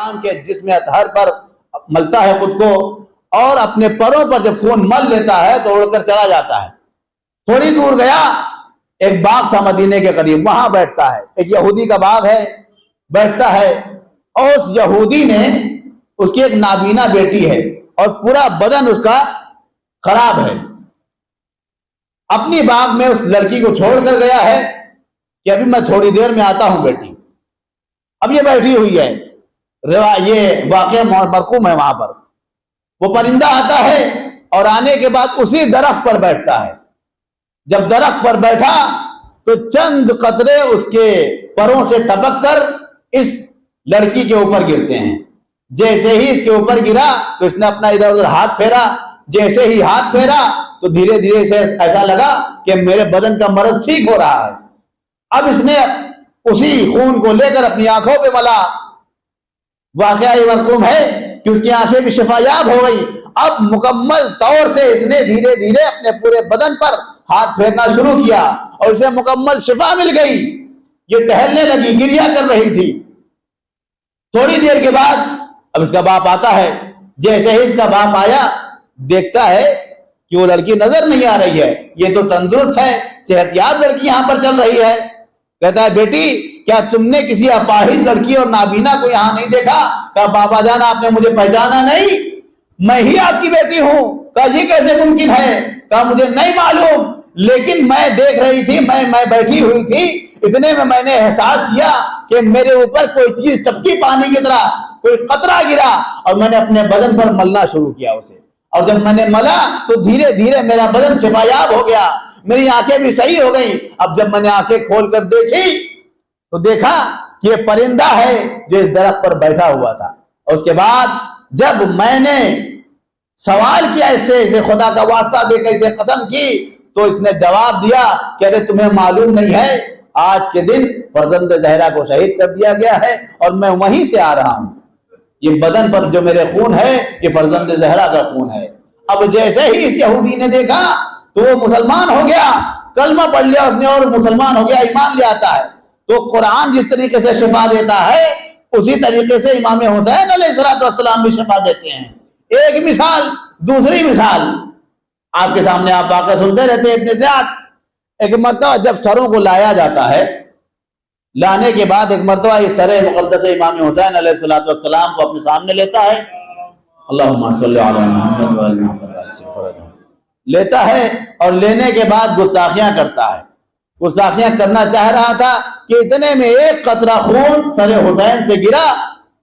السلام کے جسم اطہر پر ملتا ہے خود کو، اور اپنے پروں پر جب خون مل لیتا ہے تو اڑ کر چلا جاتا ہے۔ تھوڑی دور گیا، ایک باغ تھا مدینے کے قریب، وہاں بیٹھتا ہے، ایک یہودی کا باغ ہے، بیٹھتا ہے، اور اس یہودی نے، اس کی ایک نابینا بیٹی ہے اور پورا بدن اس کا خراب ہے، اپنی باغ میں اس لڑکی کو چھوڑ کر گیا ہے کہ ابھی میں تھوڑی دیر میں آتا ہوں بیٹی۔ اب یہ بیٹھی ہوئی ہے، یہ واقعہ مرقوم ہے وہاں پر۔ وہ پرندہ آتا ہے اور آنے کے بعد اسی درخت پر بیٹھتا ہے۔ جب درخت پر بیٹھا تو چند قطرے اس کے پروں سے ٹپک کر اس لڑکی کے اوپر گرتے ہیں۔ جیسے ہی اس کے اوپر گرا تو اس نے اپنا ادھر ادھر ہاتھ پھیرا، جیسے ہی ہاتھ پھیرا تو دھیرے دھیرے سے ایسا لگا کہ میرے بدن کا مرض ٹھیک ہو رہا ہے۔ اب اس نے اسی خون کو لے کر اپنی آنکھوں پہ ملا۔ واقعہ یہ مرقوم ہے کہ اس کی آنکھیں بھی شفا یاب ہو گئی۔ اب مکمل طور سے اس نے دھیرے دھیرے اپنے پورے بدن پر ہاتھ پھیرنا شروع کیا اور اسے مکمل شفا مل گئی۔ یہ ٹہلنے لگی، گریا کر رہی تھی۔ تھوڑی دیر کے بعد اب اس کا باپ آتا ہے۔ جیسے ہی اس کا باپ آیا، دیکھتا ہے کہ وہ لڑکی نظر نہیں آ رہی ہے، یہ تو تندرست ہے، صحت یاب لڑکی یہاں پر چل رہی ہے۔ کہتا ہے بیٹی کیا تم نے کسی اپاہج لڑکی اور نابینا کو یہاں نہیں دیکھا؟ کہا بابا جان آپ نے مجھے پہچانا نہیں، میں ہی آپ کی بیٹی ہوں۔ کہا یہ کیسے ممکن ہے؟ کہا مجھے نہیں معلوم، لیکن میں دیکھ رہی تھی، میں بیٹھی ہوئی تھی، اتنے میں نے احساس کیا کہ میرے اوپر کوئی چیز ٹپکی پانی کی طرح، کوئی قطرہ گرا اور میں نے اپنے بدن پر ملنا شروع کیا اسے، اور جب میں نے ملا تو دھیرے دھیرے میرا بدن شفایاب ہو گیا، میری آنکھیں بھی صحیح ہو گئی۔ اب جب میں نے آنکھیں کھول کر دیکھی تو دیکھا کہ یہ پرندہ ہے جو اس درخت پر بیٹھا ہوا تھا۔ اور اس کے بعد جب میں نے سوال کیا اس سے خدا کا واسطہ دے کر اسے قسم کی تو اس نے جواب دیا کہ ارے تمہیں معلوم نہیں ہے آج کے دن فرزند زہرا کو شہید کر دیا گیا ہے اور میں وہیں سے آ رہا ہوں، یہ بدن پر جو میرے خون ہے یہ فرزند زہرا کا خون ہے۔ اب جیسے ہی اس یہودی نے دیکھا تو وہ مسلمان ہو گیا، کلمہ پڑھ لیا اس نے اور مسلمان ہو گیا، ایمان لے آتا ہے۔ تو قرآن جس طریقے سے شفا دیتا ہے اسی طریقے سے امام حسین علیہ السلام بھی شفا دیتے ہیں۔ ایک مثال، دوسری مثال آپ کے سامنے آپ واقعہ سنتے رہتے ہیں ابن زیاد۔ ایک مرتبہ جب سروں کو لایا جاتا ہے، لانے کے بعد ایک مرتبہ یہ سر مقدس امام حسین علیہ السلام کو اپنے سامنے لیتا ہے، اللہم صلی علی محمد و علی محمد، لیتا ہے اور لینے کے بعد گستاخیاں کرتا ہے۔ گستاخیاں کرنا چاہ رہا تھا کہ اتنے میں ایک قطرہ خون سر حسین سے گرا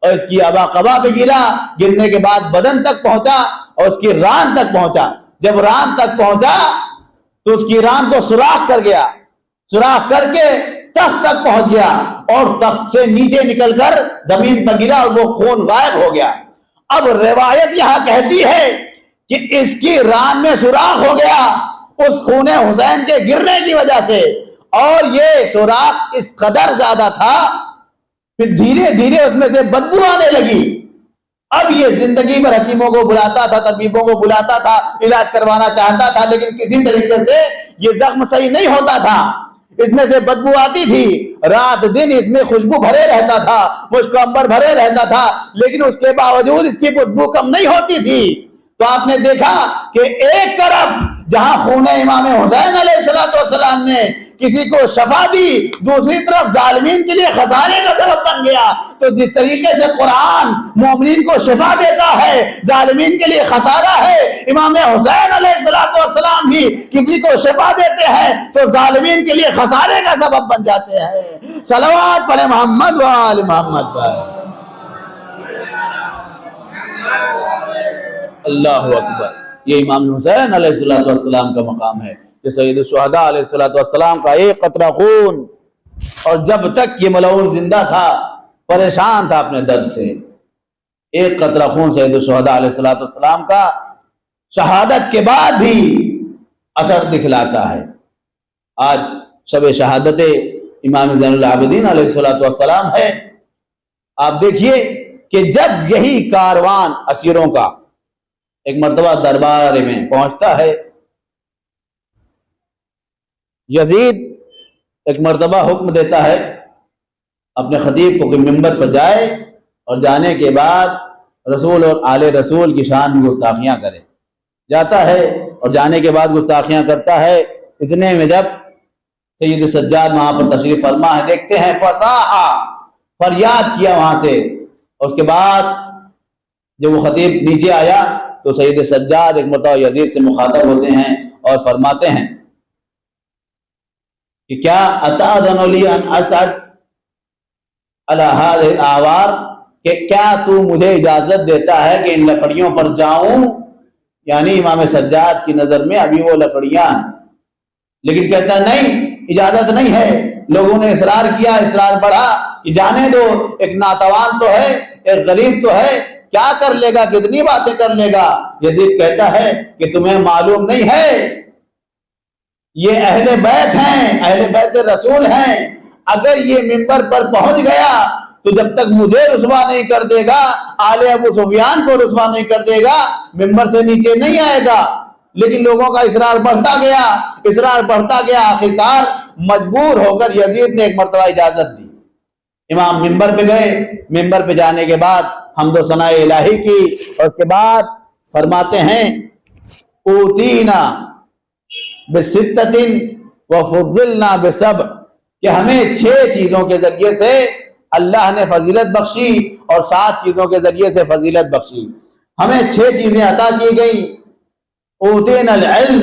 اور اس کی ابا قبا پہ گرا، گرنے کے بعد بدن تک پہنچا اور اس کی ران تک پہنچا۔ جب ران تک پہنچا تو اس کی ران کو سوراخ کر گیا، سوراخ کر کے تخت تک پہنچ گیا اور تخت سے نیچے نکل کر زمین پر گرا اور وہ خون غائب ہو گیا۔ اب روایت یہاں کہتی ہے کہ اس کی ران میں سوراخ ہو گیا اس خون حسین کے گرنے کی وجہ سے، اور یہ سوراخ اس قدر زیادہ تھا پھر دھیرے دھیرے اس میں سے بدبو آنے لگی۔ اب یہ زندگی بھر حکیموں کو بلاتا تھا، طبیبوں کو بلاتا تھا، علاج کروانا چاہتا تھا، لیکن کسی طریقے سے یہ زخم صحیح نہیں ہوتا تھا، اس میں سے بدبو آتی تھی، رات دن اس میں خوشبو بھرے رہتا تھا، مشک و عنبر بھرے رہتا تھا، لیکن اس کے باوجود اس کی بدبو کم نہیں ہوتی تھی۔ تو آپ نے دیکھا کہ ایک طرف جہاں خون امام حسین علیہ السلام نے کسی کو شفا دی، دوسری طرف ظالمین کے لیے خسارے کا سبب بن گیا۔ تو جس طریقے سے قرآن مومنین کو شفا دیتا ہے، ظالمین کے لیے خسارہ ہے، امام حسین علیہ السلام بھی کسی کو شفا دیتے ہیں تو ظالمین کے لیے خسارے کا سبب بن جاتے ہیں۔ صلوات پڑھے محمد و آل محمد پر۔ اللہ اکبر۔ یہ امام حسین علیہ السلام کا مقام ہے کہ سید الشہداء علیہ السلام کا ایک قطرہ خون، اور جب تک یہ ملعون زندہ تھا پریشان تھا اپنے درد سے، ایک قطرہ خون سید الشہداء علیہ السلام کا شہادت کے بعد بھی اثر دکھلاتا ہے۔ آج شب شہادت امام زین العابدین علیہ السلام ہے۔ آپ دیکھیے کہ جب یہی کاروان اسیروں کا ایک مرتبہ دربار میں پہنچتا ہے، یزید ایک مرتبہ حکم دیتا ہے اپنے خطیب کو کہ منبر پر جائے اور جانے کے بعد رسول اور آل رسول کی شان میں گستاخیاں کرے. جاتا ہے اور جانے کے بعد گستاخیاں کرتا ہے. اتنے میں جب سید سجاد وہاں پر تشریف فرما ہے، دیکھتے ہیں فصاحا، فریاد کیا وہاں سے. اور اس کے بعد جب وہ خطیب نیچے آیا تو سید سجاد ایک مرتبہ یزید سے مخاطب ہوتے ہیں اور فرماتے ہیں کہ کیا اتاذن لی ان اسعد علی هذه الاعوار، کہ کیا تو مجھے اجازت دیتا ہے کہ ان لکڑیوں پر جاؤں؟ یعنی امام سجاد کی نظر میں ابھی وہ لکڑیاں ہیں، لیکن کہتا نہیں، اجازت نہیں ہے. لوگوں نے اصرار کیا، اصرار بڑھا کہ جانے دو، ایک ناتوان تو ہے، ایک غریب تو ہے، کیا کر لے گا، کتنی باتیں کر لے گا. یزید کہتا ہے کہ تمہیں معلوم نہیں ہے یہ اہل بیت ہیں، اہل بیت رسول ہیں. اگر یہ منبر پر پہنچ گیا تو جب تک مجھے رسوا نہیں کر دے گا، آل ابو سفیان کو رسوا نہیں کر دے گا، منبر سے نیچے نہیں آئے گا. لیکن لوگوں کا اصرار بڑھتا گیا، اصرار بڑھتا گیا. آخرکار مجبور ہو کر یزید نے ایک مرتبہ اجازت دی. امام منبر پہ گئے. منبر پہ جانے کے بعد حمد و ثناء الہی کی اور اس کے بعد فرماتے ہیں اوتینا بستۃ وفضلنا بسبع، کہ ہمیں 6 چیزوں کے ذریعے سے اللہ نے فضیلت بخشی اور 7 چیزوں کے ذریعے سے فضیلت بخشی. ہمیں 6 چیزیں عطا کی گئی. اوتینا العلم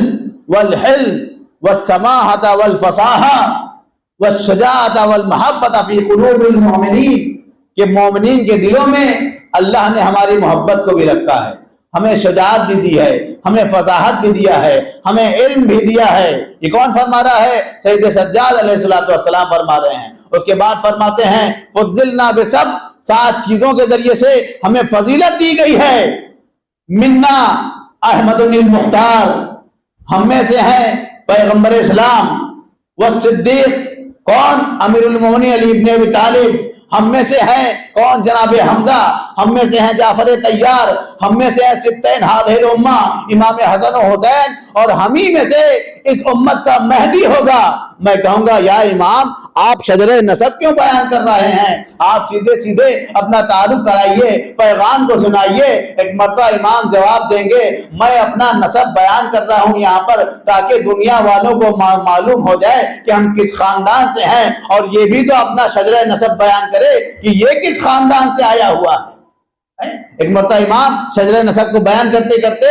والحلم والسماحۃ والفصاحہ والشجاعۃ والمحبۃ فی قلوب المؤمنین، کہ مومنین کے دلوں میں اللہ نے ہماری محبت کو بھی رکھا ہے، ہمیں شجاعت بھی دی ہے، ہمیں فصاحت بھی دیا ہے، ہمیں علم بھی دیا ہے. یہ کون فرما رہا ہے؟ سید سجاد علیہ الصلوۃ والسلام فرما رہے ہیں. اس کے بعد فرماتے ہیں فضلنا بسبع، 7 چیزوں کے ذریعے سے ہمیں فضیلت دی گئی ہے. منا احمد المختار، ہم میں سے ہیں پیغمبر اسلام. والصدیق، کون؟ امیر المومنین علی ابن ابی طالب. ہم میں سے ہیں کون؟ جناب حمزہ. ہم میں سے ہیں جعفر طیار. ہم میں سے ہیں سبتین ہذہ الامہ، امام حسن و حسین. اور ہم ہی میں سے اس امت کا مہدی ہوگا. میں کہوں گا یا امام، آپ شجر نسب کیوں بیان کر رہے ہیں؟ آپ سیدھے سیدھے اپنا تعارف کرائیے، پیغام کو سنائیے. ایک مرتبہ امام جواب دیں گے میں اپنا نسب بیان کر رہا ہوں یہاں پر تاکہ دنیا والوں کو معلوم ہو جائے کہ ہم کس خاندان سے ہیں، اور یہ بھی تو اپنا شجر نسب بیان کرے کہ یہ کس خاندان سے آیا ہوا ہے. ایک مرتبہ امام شجر نسب کو بیان کرتے کرتے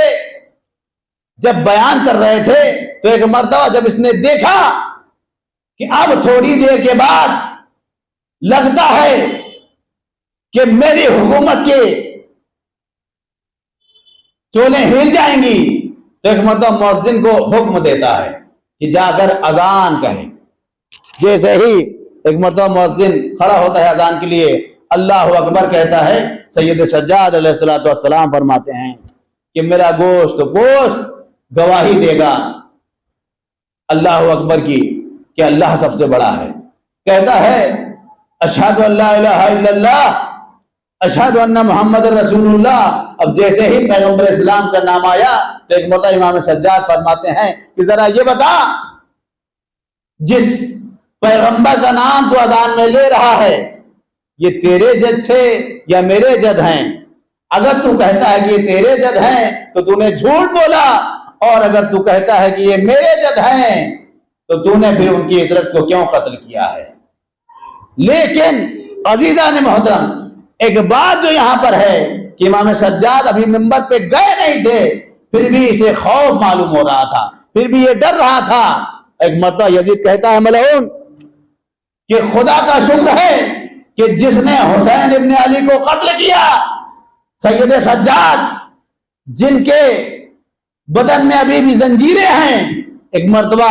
جب بیان کر رہے تھے تو ایک مرتبہ جب اس نے دیکھا کہ اب تھوڑی دیر کے بعد لگتا ہے کہ میری حکومت کے چولیں ہل جائیں گی، تو ایک مرتبہ مؤذن کو حکم دیتا ہے کہ جا کر اذان کہیں. جیسے ہی ایک مرتبہ مؤذن کھڑا ہوتا ہے اذان کے لیے، اللہ اکبر کہتا ہے. سید سجاد علیہ الصلوۃ والسلام فرماتے ہیں کہ میرا گوشت گواہی دے گا اللہ اکبر کی کہ اللہ سب سے بڑا ہے. کہتا ہے اشہد ان لا الہ الا اللہ اشہد ان محمد رسول اللہ. اب جیسے ہی پیغمبر اسلام کا نام آیا تو ایک مرتبہ امام سجاد فرماتے ہیں کہ ذرا یہ بتا، جس پیغمبر کا نام تو اذان میں لے رہا ہے یہ تیرے جد تھے یا میرے جد ہیں؟ اگر تو کہتا ہے کہ یہ تیرے جد ہیں تو تو نے جھوٹ بولا، اور اگر تو کہتا ہے کہ یہ میرے جد ہیں تو تو نے پھر ان کی عترت کو کیوں قتل کیا ہے؟ لیکن عزیزان محترم، ایک بات جو یہاں پر ہے کہ امام سجاد ابھی منبر پہ گئے نہیں تھے، پھر بھی اسے خوف معلوم ہو رہا تھا، پھر بھی یہ ڈر رہا تھا. ایک مرتبہ یزید کہتا ہے ملعون کہ خدا کا شکر ہے کہ جس نے حسین ابن علی کو قتل کیا، سید سجاد جن کے بدن میں ابھی بھی زنجیریں ہیں، ایک مرتبہ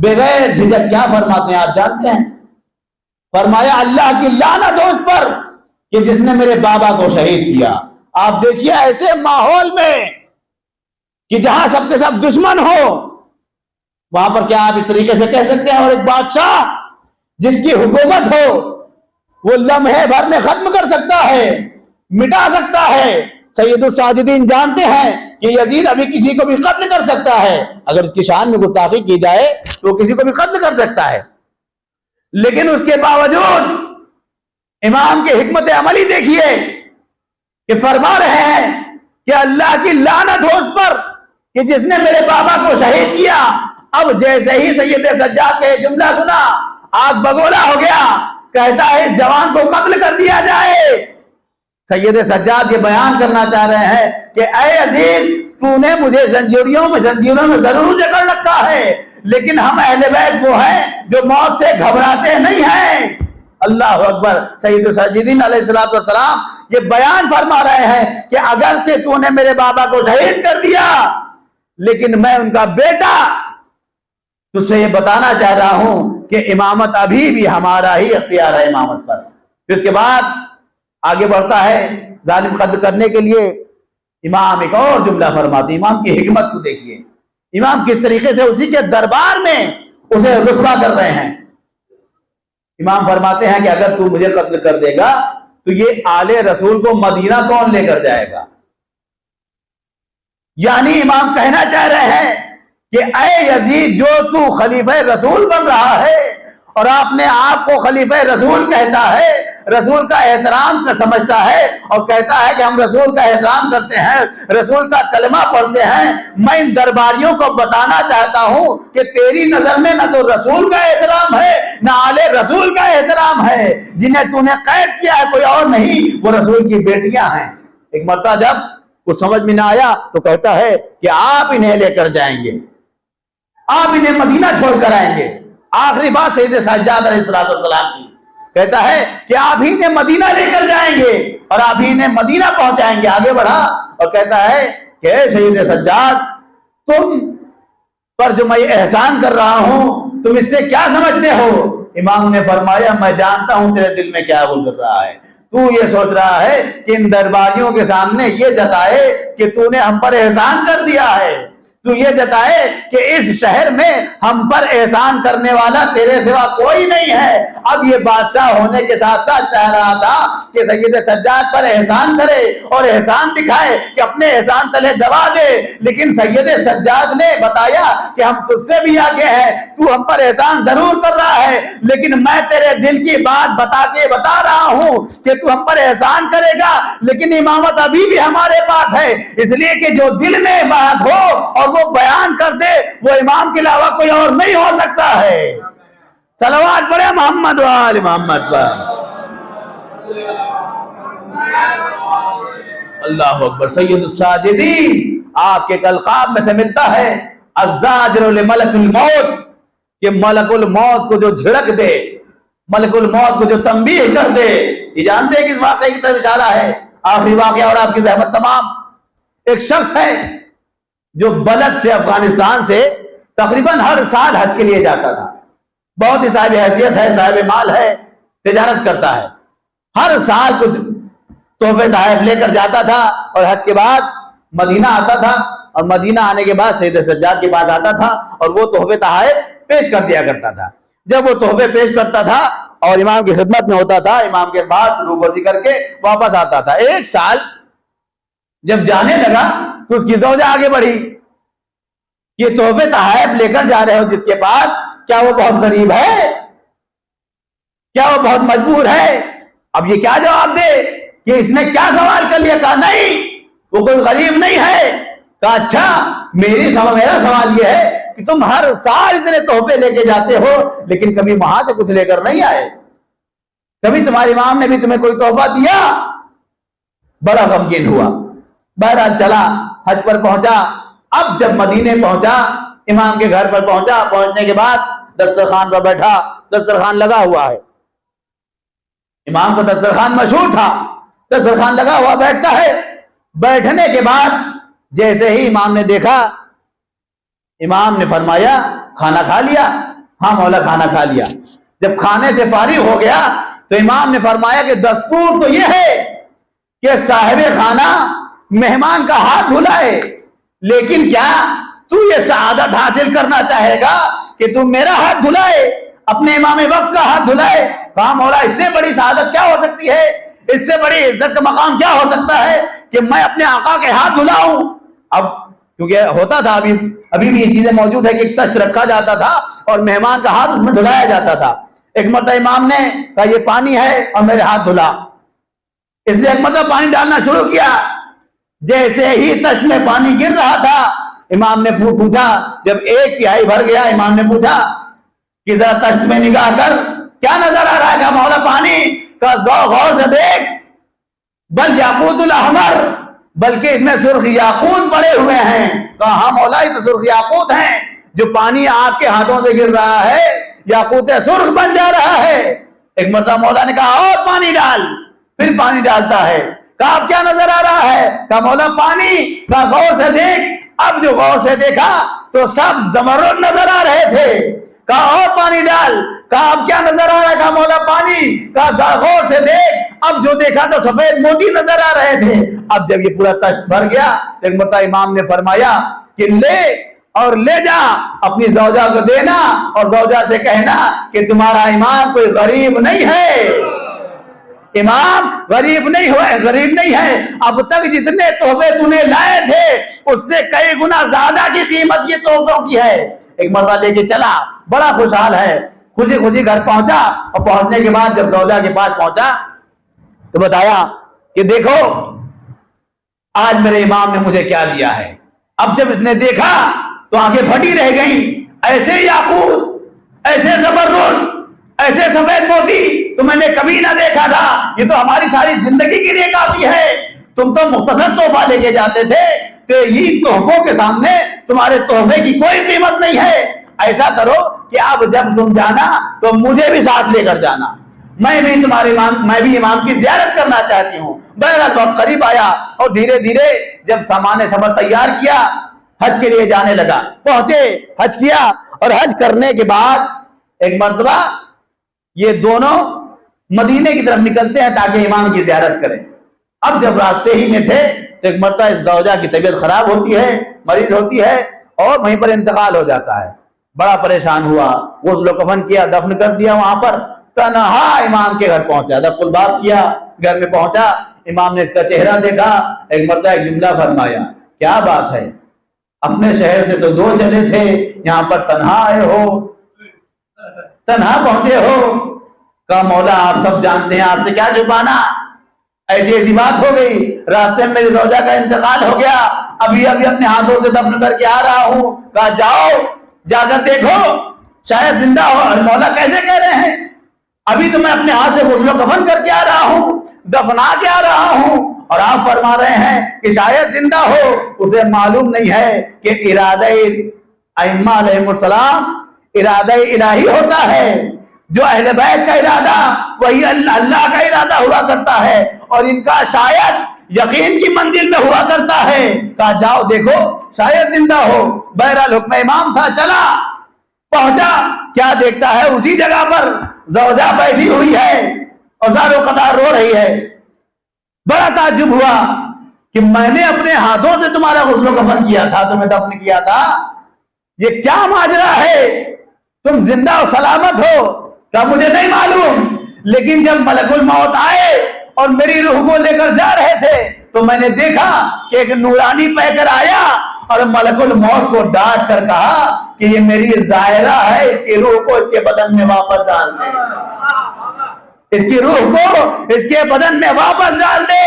بغیر جھجک کیا فرماتے ہیں آپ جانتے ہیں؟ فرمایا اللہ کی لعنت ہو اس پر کہ جس نے میرے بابا کو شہید کیا. آپ دیکھیے ایسے ماحول میں کہ جہاں سب کے سب دشمن ہو، وہاں پر کیا آپ اس طریقے سے کہہ سکتے ہیں؟ اور ایک بادشاہ جس کی حکومت ہو وہ لمحے بھر میں ختم کر سکتا ہے، مٹا سکتا ہے. سید الساجدین جانتے ہیں کہ یزید ابھی کسی کو بھی قتل کر سکتا ہے، اگر اس کی شان میں گستاخی کی جائے تو کسی کو بھی قتل کر سکتا ہے. لیکن اس کے باوجود امام کی حکمت عملی دیکھیے کہ فرما رہے ہیں کہ اللہ کی لعنت ہو اس پر کہ جس نے میرے بابا کو شہید کیا۔ اب جیسے ہی سید سجاد کے جملہ سنا، آگ بگولا ہو گیا، کہتا ہے اس جوان کو قتل کر دیا جائے۔ سید سجاد یہ بیان کرنا چاہ رہے ہیں کہ اے عزیز، تو نے مجھے زنجیروں میں ضرور جکڑ رکھا ہے، لیکن ہم اہل بیت وہ ہیں جو موت سے گھبراتے نہیں ہیں۔ اللہ اکبر۔ سید ساجدین علیہ الصلوۃ والسلام یہ بیان فرما رہے ہیں کہ اگرچہ تو نے میرے بابا کو شہید کر دیا، لیکن میں ان کا بیٹا تجھ سے یہ بتانا چاہ رہا ہوں کہ امامت ابھی بھی ہمارا ہی اختیار ہے امامت پر۔ پھر اس کے بعد آگے بڑھتا ہے ظالم قتل کرنے کے لیے۔ امام ایک اور جملہ فرماتے ہیں، امام کی حکمت کو دیکھیے، امام کس طریقے سے اسی کے دربار میں اسے رسوا کر رہے ہیں۔ امام فرماتے ہیں کہ اگر تو مجھے قتل کر دے گا تو یہ آل رسول کو مدینہ کون لے کر جائے گا؟ یعنی امام کہنا چاہ رہے ہیں کہ اے یزید، جو تو خلیفہ رسول بن رہا ہے اور اپنے آپ کو خلیفہ رسول کہتا ہے، رسول کا احترام سمجھتا ہے اور کہتا ہے کہ ہم رسول کا احترام کرتے ہیں، رسول کا کلمہ پڑھتے ہیں، میں ان درباریوں کو بتانا چاہتا ہوں کہ تیری نظر میں نہ تو رسول کا احترام ہے نہ آل رسول کا احترام ہے، جنہیں تو نے قید کیا ہے کوئی اور نہیں، وہ رسول کی بیٹیاں ہیں۔ ایک مرتبہ جب کچھ سمجھ میں نہ آیا تو کہتا ہے کہ آپ انہیں لے کر جائیں گے، آپ انہیں مدینہ چھوڑ کر آئیں گے۔ آخری بات سید سجاد علیہ السلام کی، کہتا ہے کہ آپ ہی نے مدینہ لے کر جائیں گے اور آپ ہی نے مدینہ پہنچائیں گے۔ آگے بڑھا اور کہتا ہے کہ اے سید سجاد، تم پر جو میں احسان کر رہا ہوں تم اس سے کیا سمجھتے ہو؟ امام نے فرمایا میں جانتا ہوں تیرے دل میں کیا گزر رہا ہے، تو یہ سوچ رہا ہے کہ ان درباریوں کے سامنے یہ جتائے کہ تو نے ہم پر احسان کر دیا ہے، تو یہ جتائے کہ اس شہر میں ہم پر احسان کرنے والا تیرے سوا کوئی نہیں ہے۔ اب یہ بادشاہ ہونے کے ساتھ ساتھ چاہ رہا تھا کہ سید سجاد پر احسان کرے اور احسان دکھائے کہ اپنے احسان تلے دبا دے، لیکن سید سجاد نے بتایا کہ ہم تجھ سے بھی آگے ہیں، تو ہم پر احسان ضرور کر رہا ہے، لیکن میں تیرے دل کی بات بتا رہا ہوں کہ تو ہم پر احسان کرے گا، لیکن امامت ابھی بھی ہمارے پاس ہے، اس لیے کہ جو دل میں بات ہو اور وہ بیان کر دے وہ امام کے علاوہ کوئی اور نہیں ہو سکتا ہے۔ صلوات پڑھے محمد و آل محمد پر۔ اللہ اکبر۔ سید الساجدین آپ کے القاب میں سے ملتا ہے الزاجر لملک الموت، کہ ملک الموت کو جو جھڑک دے، ملک الموت کو جو تنبیہ کر دے۔ یہ جانتے ہیں کہ اس واقعے کی طرف اشارہ ہے؟ آخری واقعہ اور آپ کی زحمت تمام۔ ایک شخص ہے جو بلد سے، افغانستان سے تقریباً ہر سال حج کے لیے جاتا تھا، بہت ہی صاحب حیثیت ہے، صاحب مال ہے، تجارت کرتا ہے، ہر سال کچھ تحفے تحائف لے کر جاتا تھا اور حج کے بعد مدینہ آتا تھا، اور مدینہ آنے کے بعد سید سجاد کے پاس آتا تھا اور وہ تحفے تحائف پیش کر دیا کرتا تھا۔ جب وہ تحفے پیش کرتا تھا اور امام کی خدمت میں ہوتا تھا، امام کے بعد روبرزی کر کے واپس آتا تھا۔ ایک سال جب جانے لگا تو اس کی زوجہ آگے بڑھی، یہ تحفے تحائف لے کر جا رہے ہو جس کے پاس، کیا وہ بہت غریب ہے؟ کیا وہ بہت مجبور ہے؟ اب یہ کیا جواب دے کہ اس نے کیا سوال کر لیا؟ کہا نہیں، وہ کوئی غریب نہیں ہے۔ کہا اچھا، میرا سوال یہ ہے کہ تم ہر سال اتنے تحفے لے کے جاتے ہو لیکن کبھی وہاں سے کچھ لے کر نہیں آئے، کبھی تمہارے امام نے بھی تمہیں کوئی تحفہ دیا؟ بڑا غمگین ہوا، بہرحال چلا، حج پر پہنچا۔ اب جب مدینے پہنچا، امام کے گھر پر پہنچا، پہنچنے کے بعد دسترخوان پر بیٹھا، دسترخوان لگا ہوا ہے، امام کا دسترخوان مشہور تھا، دسترخوان لگا ہوا، بیٹھتا ہے۔ بیٹھنے کے بعد جیسے ہی امام نے دیکھا، امام نے فرمایا کھانا کھا لیا؟ ہاں مولا کھانا کھا لیا۔ جب کھانے سے فارغ ہو گیا تو امام نے فرمایا کہ دستور تو یہ ہے کہ صاحب خانہ مہمان کا ہاتھ دھلائے، لیکن کیا تو یہ سعادت حاصل کرنا چاہے گا کہ تم میرا ہاتھ دھلائے، اپنے امام وقت کا ہاتھ دھلائے؟ کہا مولا اس سے بڑی سعادت کیا ہو سکتی ہے، اس سے بڑی عزت کا مقام کیا ہو سکتا ہے کہ میں اپنے آقا کے ہاتھ دھلاؤں؟ اب کیونکہ ہوتا تھا، ابھی بھی یہ چیزیں موجود ہے کہ ایک تشت رکھا جاتا تھا اور مہمان کا ہاتھ اس میں دھلایا جاتا تھا۔ ایک مرتبہ امام نے کہا یہ پانی ہے اور میرے ہاتھ دھلا، اس لیے ایک مرتبہ پانی ڈالنا شروع کیا۔ جیسے ہی تشت میں پانی گر رہا تھا، امام نے پوچھا، جب 1/3 بھر گیا، امام نے پوچھا کہ ذرا تشت میں نگاہ کر، کیا نظر آ رہا ہے؟ کہا مولا پانی کا غور سے دیکھ، بل یاقوت الاحمر، بلکہ اس میں سرخ یاقوت پڑے ہوئے ہیں۔ کہا ہاں مولا یہ تو سرخ یاقوت ہیں، جو پانی آپ کے ہاتھوں سے گر رہا ہے یاقوت سرخ بن جا رہا ہے۔ ایک مرتبہ مولا نے کہا اور پانی ڈال، پھر پانی ڈالتا ہے۔ کہا اب کیا نظر آ رہا ہے؟ کہا مولا پانی کا غور سے دیکھ۔ اب جو غور سے دیکھا تو سب زمرد نظر آ رہے تھے۔ کہا اور پانی ڈال۔ کہا اب کیا نظر آ رہا ہے؟ کہا مولا پانی کا غور سے دیکھ۔ اب جو دیکھا تو سفید موتی نظر آ رہے تھے۔ اب جب یہ پورا تشت بھر گیا تو ایک مرتبہ امام نے فرمایا کہ لے اور لے جا، اپنی زوجہ کو دینا اور زوجہ سے کہنا کہ تمہارا امام کوئی غریب نہیں ہے، امام غریب نہیں ہے، اب تک جتنے تحفے تو نے لائے تھے اس سے کئی گنا زیادہ کی قیمت یہ تحفوں کی ہے۔ ایک مرتبہ لے کے چلا، بڑا خوشحال ہے، خوشی خوشی گھر پہنچا، اور پہنچنے کے بعد جب زوجہ کے پاس پہنچا تو بتایا کہ دیکھو آج میرے امام نے مجھے کیا دیا ہے۔ اب جب اس نے دیکھا تو آنکھیں پھٹی رہ گئیں، ایسے یاقوت، ایسے زمرد، ایسے سفید موتی تو میں نے کبھی نہ دیکھا تھا، یہ تو ہماری ساری زندگی کے لیے کافی ہے۔ تم تو مختصر تحفہ لے کے جاتے تھے، تو یہ تحفوں کے سامنے تمہارے تحفے کی کوئی قیمت نہیں ہے۔ ایسا کرو کہ اب جب تم جانا تو مجھے بھی ساتھ لے کر جانا، میں بھی امام کی زیارت کرنا چاہتی ہوں۔ بہرحال وقت قریب آیا اور دھیرے دھیرے جب سامان سفر تیار کیا، حج کے لیے جانے لگا، پہنچے، حج کیا، اور حج کرنے کے بعد ایک مرتبہ یہ دونوں مدینے کی طرف نکلتے ہیں تاکہ امام کی زیارت کریں۔ اب جب راستے ہی میں تھے تو ایک مرتبہ اس زوجہ کی طبیعت خراب ہوتی ہے، مریض ہوتی ہے، اور وہیں پر انتقال ہو جاتا ہے۔ بڑا پریشان ہوا، غسل و کفن کیا، دفن کر دیا، وہاں پر تنہا امام کے گھر پہنچا، دق الباب کیا، گھر میں پہنچا، امام نے اس کا چہرہ دیکھا، ایک مرتبہ ایک جملہ فرمایا، کیا بات ہے، اپنے شہر سے تو 2 چلے تھے، یہاں پر تنہا آئے ہو، تنہا پہنچے ہو۔ کہا مولا آپ سب جانتے ہیں، آپ سے کیا چھپانا، ایسی بات ہو گئی، راستے میں میری زوجہ کا انتقال ہو گیا، ابھی اپنے ہاتھوں سے دفن کر کے آ رہا ہوں۔ کہا جاؤ، جا کر دیکھو شاید زندہ ہو۔ اور مولا کیسے کہہ رہے ہیں، ابھی تو میں اپنے ہاتھ سے غسل و کفن کر کے آ رہا ہوں، دفنا کے آ رہا ہوں، اور آپ فرما رہے ہیں کہ شاید زندہ ہو۔ اسے معلوم نہیں ہے کہ ارادہ ائمہ علیہ السلام ارادہ الہی ہوتا ہے، جو اہل بیت کا ارادہ وہی اللہ کا ارادہ ہوا کرتا ہے، اور ان کا شاید یقین کی منزل میں ہوا کرتا ہے۔ کہا جاؤ دیکھو شاید زندہ ہو۔ بہرحال حکم امام تھا، چلا، پہنچا، کیا دیکھتا ہے اسی جگہ پر زوجہ بیٹھی ہوئی ہے اور زار و قطار رو رہی ہے۔ بڑا تعجب ہوا کہ میں نے اپنے ہاتھوں سے تمہارا غسل و کفن کیا تھا، تمہیں دفن کیا تھا، یہ کیا ماجرا ہے، تم زندہ و سلامت ہو؟ کہا مجھے نہیں معلوم، لیکن جب ملک الموت آئے اور میری روح کو لے کر جا رہے تھے تو میں نے دیکھا کہ ایک نورانی پہ کر آیا اور ملک الموت کو ڈانٹ کر کہا کہ یہ میری زائرہ ہے، اس کی روح کو اس کے بدن میں واپس ڈال دے، اس کی روح کو اس کے بدن میں واپس ڈال دے۔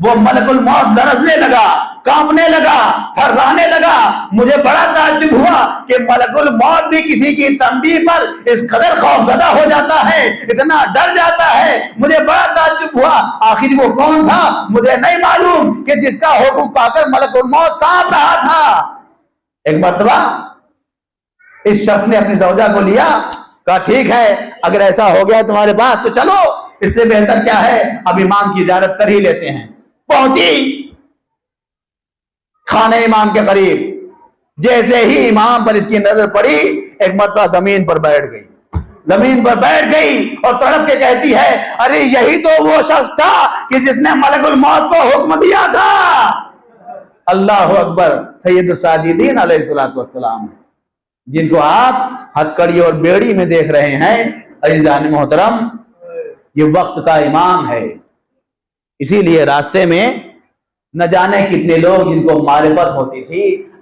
وہ ملک الموت لرزنے لگا، کانپنے لگا، تھرانے لگا۔ مجھے بڑا تعجب ہوا کہ ملک الموت بھی کسی کی تنبیہ پر اس قدر خوفزدہ ہو جاتا ہے، اتنا ڈر جاتا ہے۔ مجھے بڑا تعجب ہوا، آخر وہ کون تھا مجھے نہیں معلوم کہ جس کا حکم پا کر ملک الموت کانپ رہا تھا۔ ایک مرتبہ اس شخص نے اپنی زوجہ کو لیا، کہا ٹھیک ہے اگر ایسا ہو گیا تمہارے پاس تو چلو، اس سے بہتر کیا ہے اب امام کی زیارت کر ہی لیتے ہیں۔ پہنچی خانہ امام کے قریب، جیسے ہی امام پر اس کی نظر پڑی ایک مرتبہ زمین پر بیٹھ گئی اور تڑپ کے کہتی ہے ارے یہی تو وہ شخص تھا کہ جس نے ملک الموت کو حکم دیا تھا۔ اللہ اکبر، سید الساجدین علیہ السلام، جن کو آپ ہتکڑی اور بیڑی میں دیکھ رہے ہیں، عزیزان محترم، یہ وقت کا امام ہے۔ اسی لیے راستے میں نہ جانے کتنے لوگ جن کو معرفت ہوتی تھی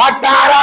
18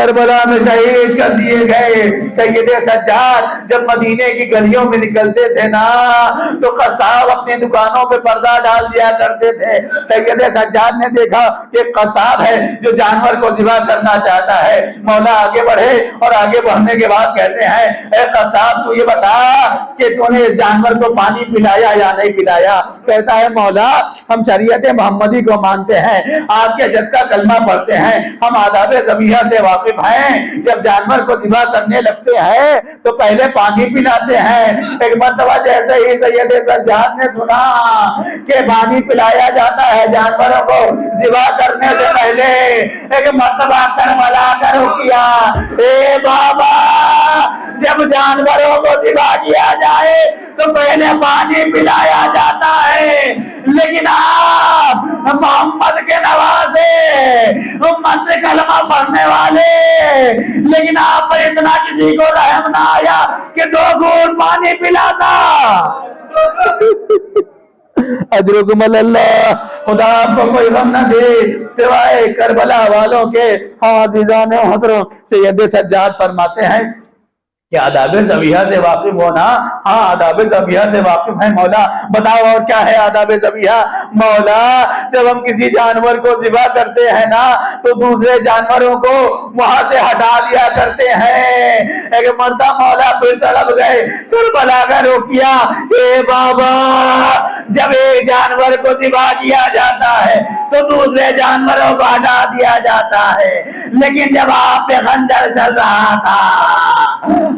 کربلا میں شہید کر دیے گئے سید سجاد جب مدینے کی گلیوں میں نکلتے تھے نا تو قصاب اپنے دکانوں پہ پردہ ڈال دیا کرتے تھے. سید سجاد نے دیکھا کہ قصاب ہے جو جانور کو ذبح کرنا چاہتا ہے. مولا آگے بڑھے اور آگے بڑھنے کے بعد کہتے ہیں اے قصاب تو یہ بتا کہ تو نے اس جانور کو پانی پلایا یا نہیں پلایا؟ کہتا ہے مولا ہم شریعت محمدی کو مانتے ہیں, آپ کے جد کا کلمہ پڑھتے ہیں, ہم آداب ذبیحہ سے واقف ہیں. جب جانور کو ذبح کرنے لگتے ہیں تو پہلے پانی پلاتے ہیں. ایک مرتبہ جیسے ہی سید سجاد نے سنا کہ پانی پلایا جاتا ہے جانوروں کو ذبح کرنے سے پہلے, ایک مرتبہ کربلا کا رکیا اے بابا جب جانوروں کو ذبح کیا جائے تو پہلے پانی پلایا جاتا ہے, لیکن آپ محمد کے نوازے امت سے کلمہ پڑھنے والے, لیکن آپ پر اتنا کسی کو رحم نہ آیا کہ 2 گھونٹ پانی پلاتا. اجرکم اللہ, خدا آپ کو کوئی غم نہ دے سوائے کربلا والوں کے. حافظان حضرت سید سجاد فرماتے ہیں کہ آداب ذبیحہ سے واقف ہونا. ہاں آداب ذبیحہ سے واقف ہیں مولا. بتاؤ اور کیا ہے آداب ذبیحہ؟ مولا جب ہم کسی جانور کو ذبح کرتے ہیں نا تو دوسرے جانوروں کو وہاں سے ہٹا دیا کرتے ہیں. ایک مرتبہ مولا پھر تڑپ گئے, کربلا کا روکیا اے بابا جب ایک جانور کو ذبح کیا جاتا ہے تو دوسرے جانوروں کو ہٹا دیا جاتا ہے, لیکن جب آپ پہ خنجر چل رہا تھا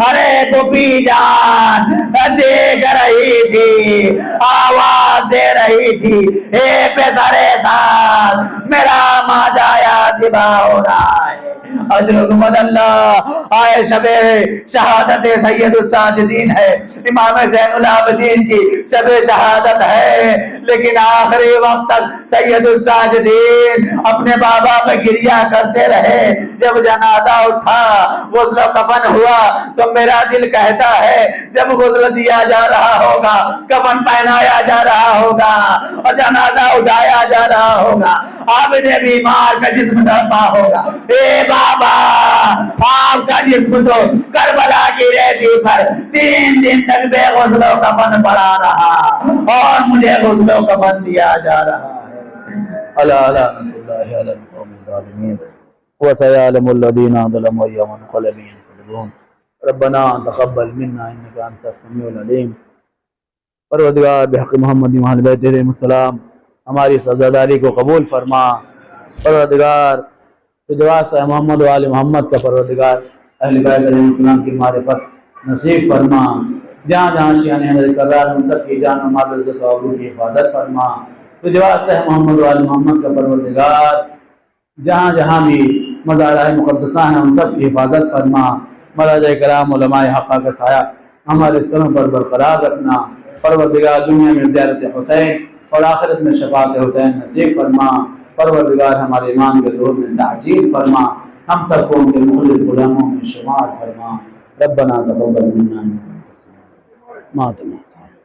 ارے پوپی جان دیکھ رہی تھی, آواز دے رہی تھی اے پیسرے سال میرا ماں جایا ذبح ہو رہا ہے. اجرکم اللہ. آئے شب شہادت سید الساجدین ہے, امام زین العابدین کی شب شہادت ہے, لیکن آخری وقت تک سید الساجدین اپنے بابا پہ گریا کرتے رہے. جب جنازہ اٹھا غسل و کفن ہوا تو میرا دل کہتا ہے جب غسل دیا جا رہا ہوگا, کفن پہنایا جا رہا ہوگا اور جنازہ اٹھایا جا رہا ہوگا, عابد بیمار کا جسم تڑپا ہوگا. اے بابا آپ کا جسم تو کربلا کی ریتی پر 3 دن تک بے غسل و کفن پڑا رہا اور مجھے غسل و کفن دیا جا رہا ہے. اللہ اللہ علی القوم الظالمین وسيعلم الذين ظلموا أيّ منقلب ينقلبون. ربنا تقبل منا انك انت السميع العليم. پروردگار بحق محمد و اہل بیت علیہ السلام ہماری سزاداری کو قبول فرما. پروردگار واسطہ محمد و آل محمد کا پروردگار اہل بیت علیہ السلام کی معرفت نصیب فرما. جہاں جہاں شیعان حضرت کرار ان سب کی جان و مال عزت و آبرو کی حفاظت فرما. تجھ واسطہ محمد و آل محمد کا پروردگار جہاں جہاں بھی مزارہ مقدسہ ہیں ان سب کی حفاظت فرما. مراجع کرام علماء حقہ کا سایہ ہمارے سروں پر برقرار رکھنا. پروردگار دنیا میں زیارت حسین اور آخرت میں شفاعت حسین نصیب فرما. پروردگار ہمارے ایمان کے دور میں تعجیل فرما. ہم سب کو ان کے مخلص غلاموں میں شمار فرما. ربنا تقبل منا انک انت السمیع العلیم.